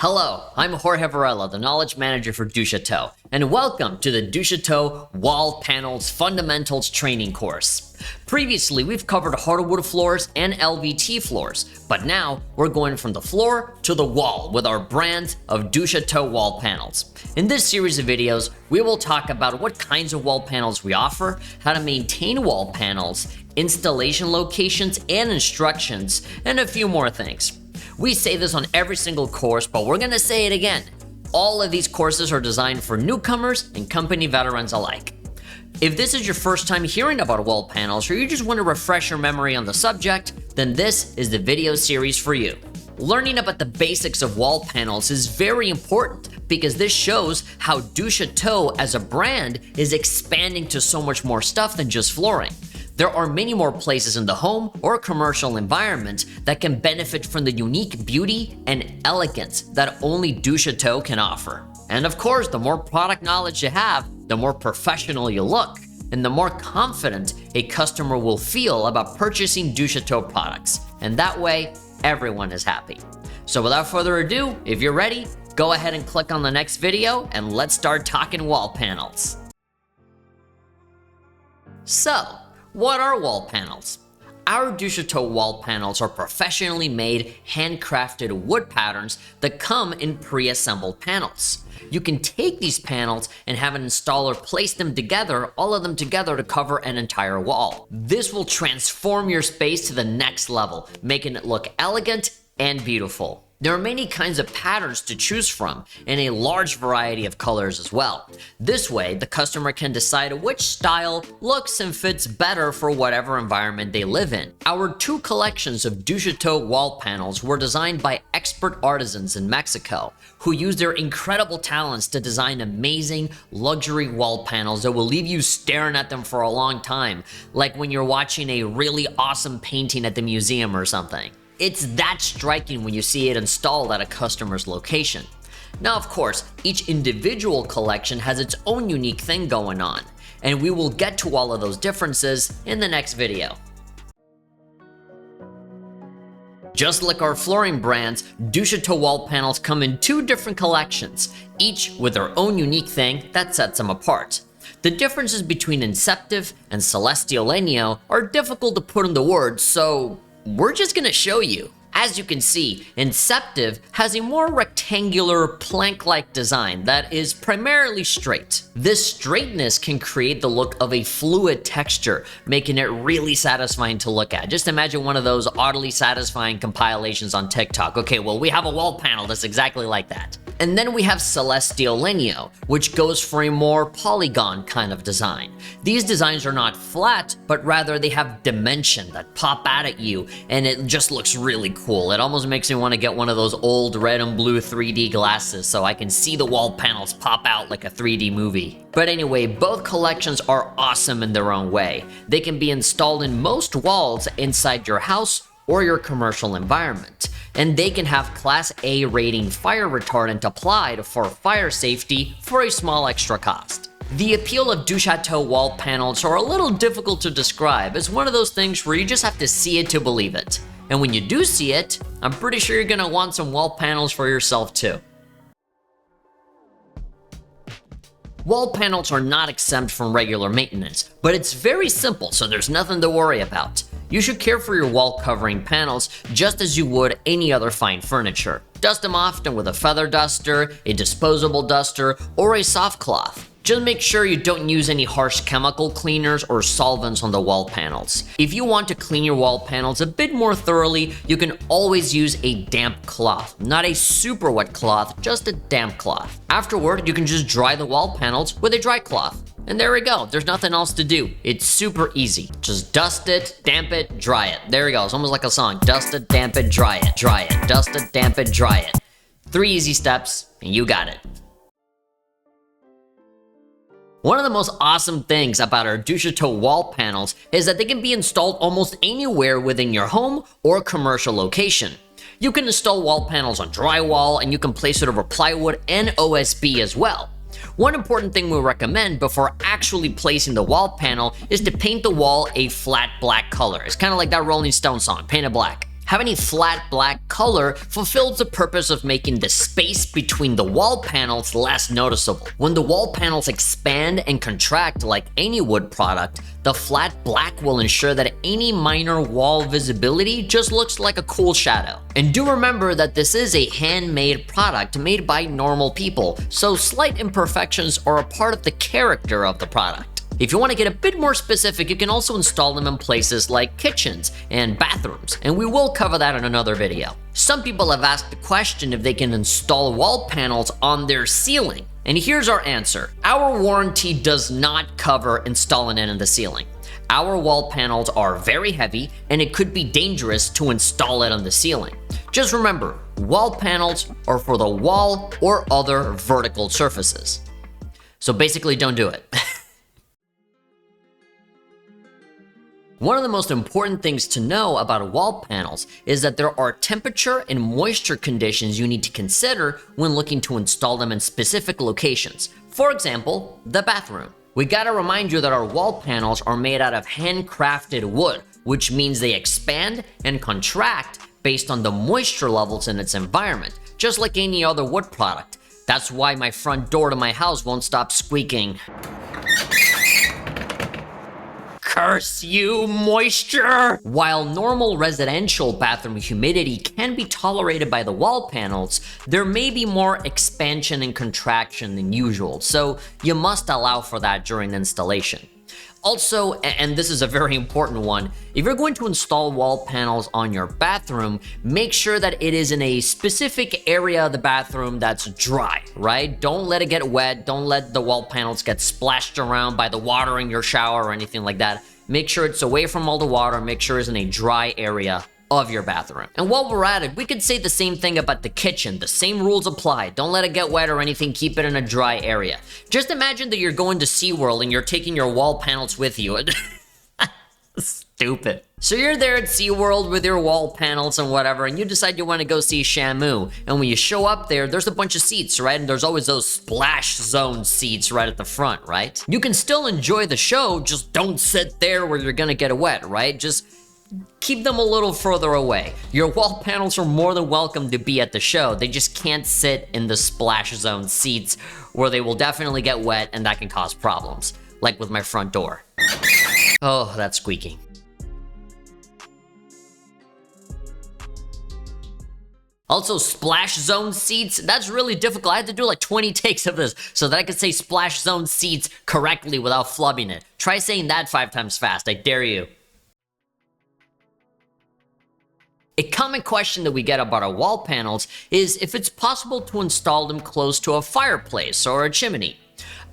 Hello, I'm Jorge Varela, the Knowledge Manager for Duchateau, and welcome to the Duchateau Wall Panels Fundamentals Training Course. Previously, we've covered hardwood floors and LVT floors, but now we're going from the floor to the wall with our brand of Duchateau wall panels. In this series of videos, we will talk about what kinds of wall panels we offer, how to maintain wall panels, installation locations and instructions, and a few more things. We say this on every single course, but we're gonna say it again. All of these courses are designed for newcomers and company veterans alike. If this is your first time hearing about wall panels, or you just want to refresh your memory on the subject, then this is the video series for you. Learning about the basics of wall panels is very important because this shows how Duchateau as a brand is expanding to so much more stuff than just flooring. There are many more places in the home or commercial environment that can benefit from the unique beauty and elegance that only Duchateau can offer. And of course, the more product knowledge you have, the more professional you look, and the more confident a customer will feel about purchasing Duchateau products. And that way, everyone is happy. So without further ado, if you're ready, go ahead and click on the next video and let's start talking wall panels. So, what are wall panels? Our Duchateau wall panels are professionally made, handcrafted wood patterns that come in pre-assembled panels. You can take these panels and have an installer place them together, all of them together to cover an entire wall. This will transform your space to the next level, making it look elegant and beautiful. There are many kinds of patterns to choose from and a large variety of colors as well. This way, the customer can decide which style looks and fits better for whatever environment they live in. Our two collections of Duchateau wall panels were designed by expert artisans in Mexico who use their incredible talents to design amazing luxury wall panels that will leave you staring at them for a long time, like when you're watching a really awesome painting at the museum or something. It's that striking when you see it installed at a customer's location. Now, of course, each individual collection has its own unique thing going on, and we will get to all of those differences in the next video. Just like our flooring brands, Duchateau wall panels come in two different collections, each with their own unique thing that sets them apart. The differences between Inceptive and Celestial Legno are difficult to put into words, so we're just gonna show you. As you can see, Inceptive has a more rectangular plank-like design that is primarily straight. This straightness can create the look of a fluid texture, making it really satisfying to look at. Just imagine one of those oddly satisfying compilations on TikTok. Okay, well, we have a wall panel that's exactly like that. And then we have Celestial Legno, which goes for a more polygon kind of design. These designs are not flat, but rather they have dimension that pop out at you, and it just looks really cool. It almost makes me want to get one of those old red and blue 3D glasses so I can see the wall panels pop out like a 3D movie. But anyway, both collections are awesome in their own way. They can be installed in most walls inside your house or your commercial environment. And they can have Class A rating fire retardant applied for fire safety for a small extra cost. The appeal of Duchateau wall panels are a little difficult to describe. It's one of those things where you just have to see it to believe it. And when you do see it, I'm pretty sure you're gonna want some wall panels for yourself too. Wall panels are not exempt from regular maintenance, but it's very simple, so there's nothing to worry about. You should care for your wall covering panels just as you would any other fine furniture. Dust them often with a feather duster, a disposable duster, or a soft cloth. Just make sure you don't use any harsh chemical cleaners or solvents on the wall panels. If you want to clean your wall panels a bit more thoroughly, you can always use a damp cloth. Not a super wet cloth, just a damp cloth. Afterward, you can just dry the wall panels with a dry cloth. And there we go, there's nothing else to do. It's super easy. Just dust it, damp it, dry it. There we go, it's almost like a song. Dust it, damp it, dry it, dry it. Dust it, damp it, dry it. 3 easy steps, and you got it. One of the most awesome things about our Duchateau wall panels is that they can be installed almost anywhere within your home or commercial location. You can install wall panels on drywall, and you can place it over plywood and OSB as well. One important thing we recommend before actually placing the wall panel is to paint the wall a flat black color. It's kind of like that Rolling Stone song, Paint It Black. Having a flat black color fulfills the purpose of making the space between the wall panels less noticeable. When the wall panels expand and contract like any wood product, the flat black will ensure that any minor wall visibility just looks like a cool shadow. And do remember that this is a handmade product made by normal people, so slight imperfections are a part of the character of the product. If you want to get a bit more specific, you can also install them in places like kitchens and bathrooms, and we will cover that in another video. Some people have asked the question if they can install wall panels on their ceiling, and here's our answer. Our warranty does not cover installing it in the ceiling. Our wall panels are very heavy, and it could be dangerous to install it on the ceiling. Just remember, wall panels are for the wall or other vertical surfaces. So basically, don't do it. One of the most important things to know about wall panels is that there are temperature and moisture conditions you need to consider when looking to install them in specific locations. For example, the bathroom. We gotta remind you that our wall panels are made out of handcrafted wood, which means they expand and contract based on the moisture levels in its environment, just like any other wood product. That's why my front door to my house won't stop squeaking. Curse you, moisture! While normal residential bathroom humidity can be tolerated by the wall panels, there may be more expansion and contraction than usual, so you must allow for that during installation. Also, and this is a very important one, if you're going to install wall panels on your bathroom, make sure that it is in a specific area of the bathroom that's dry, right? Don't let it get wet. Don't let the wall panels get splashed around by the water in your shower or anything like that. Make sure it's away from all the water. Make sure it's in a dry area of your bathroom. And while we're at it, we could say the same thing about the kitchen. The same rules apply. Don't let it get wet or anything. Keep it in a dry area. Just imagine that you're going to SeaWorld and you're taking your wall panels with you. Stupid. So you're there at SeaWorld with your wall panels and whatever, and you decide you want to go see Shamu. And when you show up there, there's a bunch of seats, right? And there's always those splash zone seats right at the front, right? You can still enjoy the show, just don't sit there where you're gonna get wet, right? Just keep them a little further away. Your wall panels are more than welcome to be at the show. They just can't sit in the splash zone seats where they will definitely get wet and that can cause problems, like with my front door. Oh, that's squeaking. Also, splash zone seats, that's really difficult. I had to do like 20 takes of this so that I could say splash zone seats correctly without flubbing it. Try saying that 5 times fast, I dare you. A common question that we get about our wall panels is if it's possible to install them close to a fireplace or a chimney.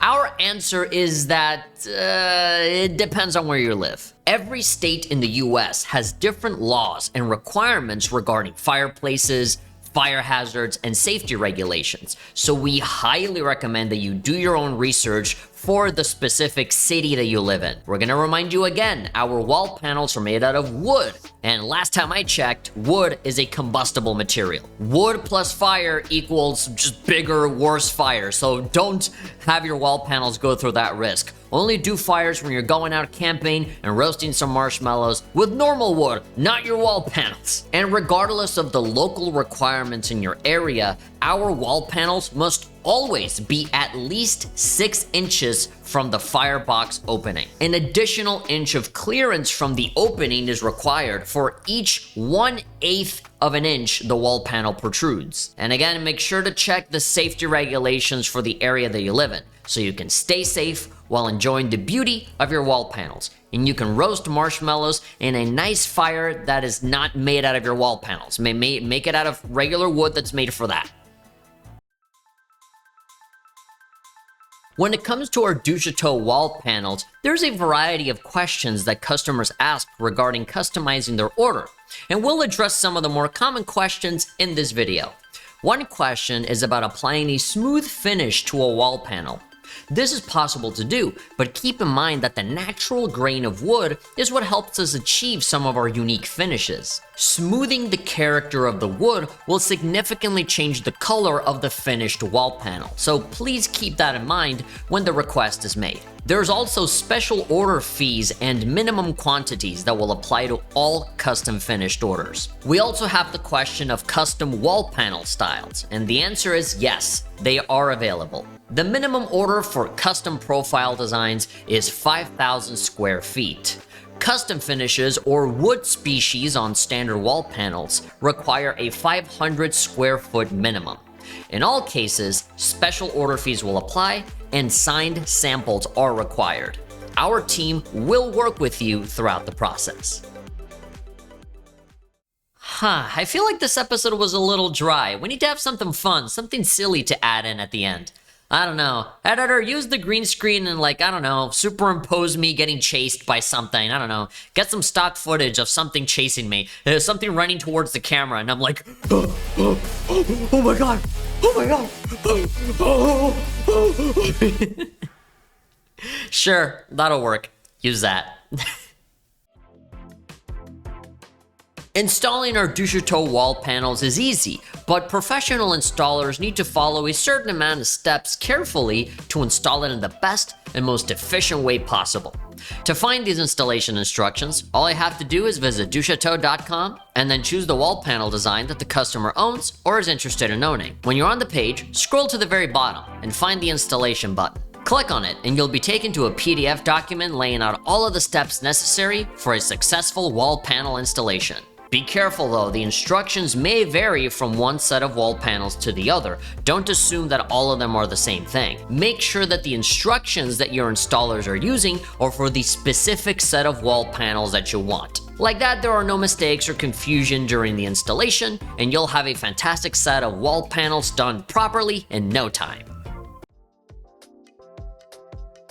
Our answer is that it depends on where you live. Every state in the US has different laws and requirements regarding fireplaces, fire hazards, and safety regulations. So we highly recommend that you do your own research for the specific city that you live in. We're gonna remind you again, our wall panels are made out of wood. And last time I checked, wood is a combustible material. Wood plus fire equals just bigger, worse fire. So don't have your wall panels go through that risk. Only do fires when you're going out camping and roasting some marshmallows with normal wood, not your wall panels. And regardless of the local requirements in your area, our wall panels must always be at least 6 inches from the firebox opening. An additional inch of clearance from the opening is required for each 1/8 of an inch the wall panel protrudes. And again, make sure to check the safety regulations for the area that you live in, so you can stay safe while enjoying the beauty of your wall panels. And you can roast marshmallows in a nice fire that is not made out of your wall panels. Make it out of regular wood that's made for that. When it comes to our Duchateau wall panels, there's a variety of questions that customers ask regarding customizing their order, and we'll address some of the more common questions in this video. One question is about applying a smooth finish to a wall panel. This is possible to do, but keep in mind that the natural grain of wood is what helps us achieve some of our unique finishes. Smoothing the character of the wood will significantly change the color of the finished wall panel, so please keep that in mind when the request is made. There's also special order fees and minimum quantities that will apply to all custom finished orders. We also have the question of custom wall panel styles, and the answer is yes, they are available. The minimum order for custom profile designs is 5,000 square feet. Custom finishes or wood species on standard wall panels require a 500 square foot minimum. In all cases, special order fees will apply and signed samples are required. Our team will work with you throughout the process. I feel like this episode was a little dry. We need to have something fun, something silly to add in at the end. I don't know. Editor, use the green screen and I don't know, superimpose me getting chased by something. I don't know. Get some stock footage of something chasing me. There's something running towards the camera and I'm like, oh my god. Oh my god. Sure, that'll work. Use that. Installing our Duchateau wall panels is easy, but professional installers need to follow a certain amount of steps carefully to install it in the best and most efficient way possible. To find these installation instructions, all I have to do is visit Duchateau.com and then choose the wall panel design that the customer owns or is interested in owning. When you're on the page, scroll to the very bottom and find the installation button. Click on it and you'll be taken to a PDF document laying out all of the steps necessary for a successful wall panel installation. Be careful though, the instructions may vary from one set of wall panels to the other. Don't assume that all of them are the same thing. Make sure that the instructions that your installers are using are for the specific set of wall panels that you want. Like that, there are no mistakes or confusion during the installation, and you'll have a fantastic set of wall panels done properly in no time.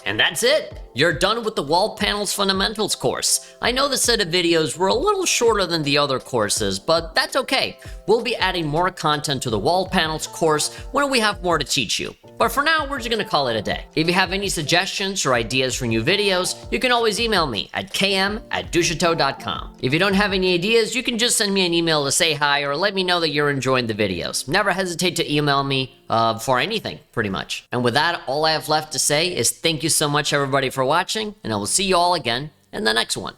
And that's it! You're done with the Wall Panels Fundamentals course. I know the set of videos were a little shorter than the other courses, but that's okay. We'll be adding more content to the Wall Panels course when we have more to teach you. But for now, we're just gonna call it a day. If you have any suggestions or ideas for new videos, you can always email me at km@duchateau.com. If you don't have any ideas, you can just send me an email to say hi or let me know that you're enjoying the videos. Never hesitate to email me for anything, pretty much. And with that, all I have left to say is thank you so much, everybody, for watching, and I will see you all again in the next one.